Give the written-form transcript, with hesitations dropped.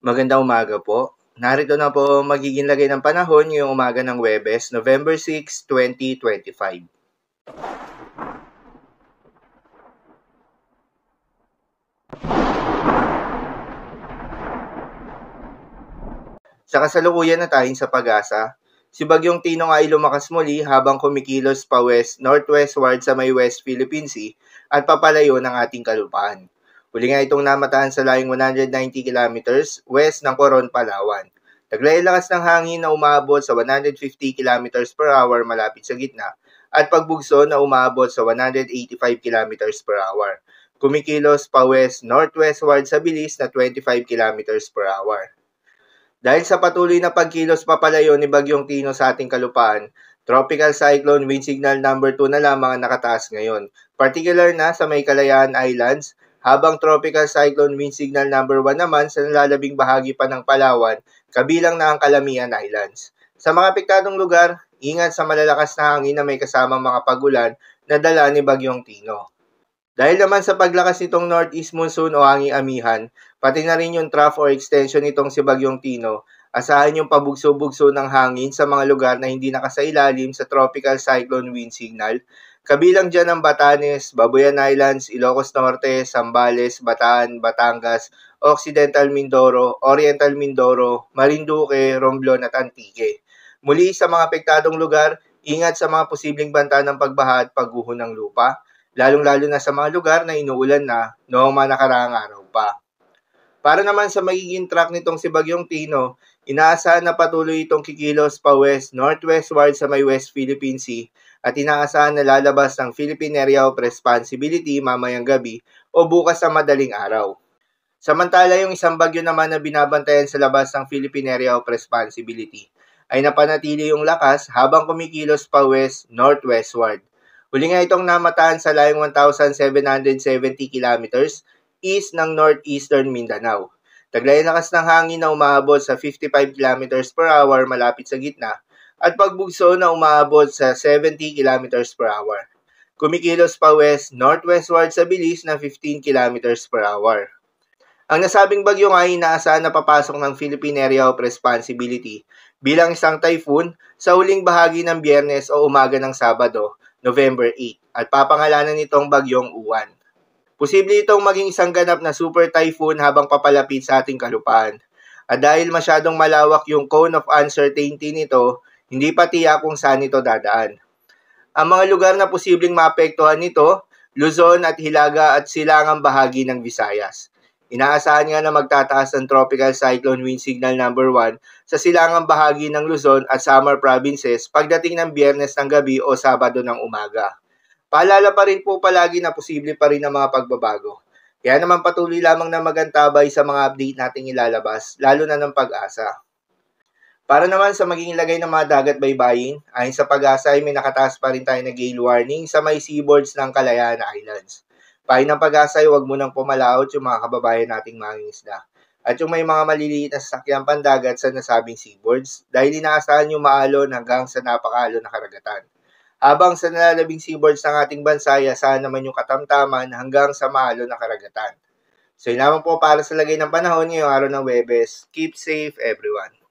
Magandang umaga po. Narito na po ang magiging lagay ng panahon ngayong umaga ng Huwebes, November 6, 2025. Sa kasalukuyan na tayong sa pag-asa, si Bagyong Tino ay lumakas muli habang kumikilos pa west-northwestward sa may West Philippine Sea at papalayo ng ating kalupaan. Huli nga itong namataan sa layong 190 kilometers west ng Coron, Palawan. Taglay lakas ng hangin na umaabot sa 150 kilometers per hour malapit sa gitna at pagbugso na umaabot sa 185 kilometers per hour. Kumikilos pa west-northwestward sa bilis na 25 kilometers per hour. Dahil sa patuloy na pagkilos papalayo ni Bagyong Tino sa ating kalupaan, Tropical Cyclone Wind Signal number 2 na lamang ang nakataas ngayon, particular na sa may Kalayaan Islands, habang Tropical Cyclone Wind Signal number 1 naman sa nalalabing bahagi pa ng Palawan, kabilang na ang Calamian Islands. Sa mga apektadong lugar, ingat sa malalakas na hangin na may kasamang mga pagulan na dala ni Bagyong Tino. Dahil naman sa paglakas nitong northeast monsoon o hanging amihan, pati na rin yung trough or extension nitong si Bagyong Tino, asahan yung pabugso-bugso ng hangin sa mga lugar na hindi nakasailalim sa tropical cyclone wind signal. Kabilang dyan ang Batanes, Babuyan Islands, Ilocos Norte, Zambales, Bataan, Batangas, Occidental Mindoro, Oriental Mindoro, Marinduque, Romblon at Antique. Muli sa mga apektadong lugar, ingat sa mga posibleng banta ng pagbaha at pagguho ng lupa, lalong-lalo na sa mga lugar na inuulan na noong mga nakaraang araw pa. Para naman sa magiging track nitong si Bagyong Tino, inaasahan na patuloy itong kikilos pa west-northwestward sa may West Philippine Sea at inaasahan na lalabas ng Philippine Area of Responsibility mamayang gabi o bukas sa madaling araw. Samantala yung isang bagyo naman na binabantayan sa labas ng Philippine Area of Responsibility ay napanatili yung lakas habang kumikilos pa west-northwestward. Huli nga itong namataan sa layong 1,770 kilometers east ng northeastern Mindanao. Taglay lakas ng hangin na umaabot sa 55 kilometers per hour malapit sa gitna at pagbugso na umaabot sa 70 kilometers per hour. Kumikilos pa west-northwestward sa bilis na 15 kilometers per hour. Ang nasabing bagyo nga ay inaasahan na papasok ng Philippine Area of Responsibility bilang isang typhoon sa huling bahagi ng Biyernes o umaga ng Sabado, November 8, at papangalanan nitong Bagyong Uwan. Posible itong maging isang ganap na super typhoon habang papalapit sa ating kalupaan. At dahil masyadong malawak yung cone of uncertainty nito, hindi pa tiyak kung saan ito dadaan. Ang mga lugar na posibleng maapektuhan nito, Luzon at Hilaga at silangang bahagi ng Visayas. Inaasahan nga na magtataas ang Tropical Cyclone Wind Signal number 1 sa silangang bahagi ng Luzon at Samar Provinces pagdating ng Biyernes ng gabi o Sabado ng umaga. Paalala pa rin po palagi na posible pa rin ang mga pagbabago. Kaya naman patuloy lamang na magantabay sa mga update nating ilalabas, lalo na ng Pag-asa. Para naman sa magiging lagay ng mga dagat baybayin, ayon sa Pag-asa ay may nakataas pa rin tayo na gale warning sa may seaboards ng Kalayaan Islands. Payo ng Pag-asa ay huwag munang pumalaot yung mga kababayan nating mangingisda. At yung may mga maliliit na sasakyang pandagat sa nasabing seaboards dahil inaasahan yung maalon hanggang sa napakaalon na karagatan. Habang sa nalalabing seaboards ng ating bansa, asahan naman yung katamtaman hanggang sa maalon na karagatan. So yun naman po para sa lagay ng panahon ngayong araw ng Huwebes. Keep safe everyone.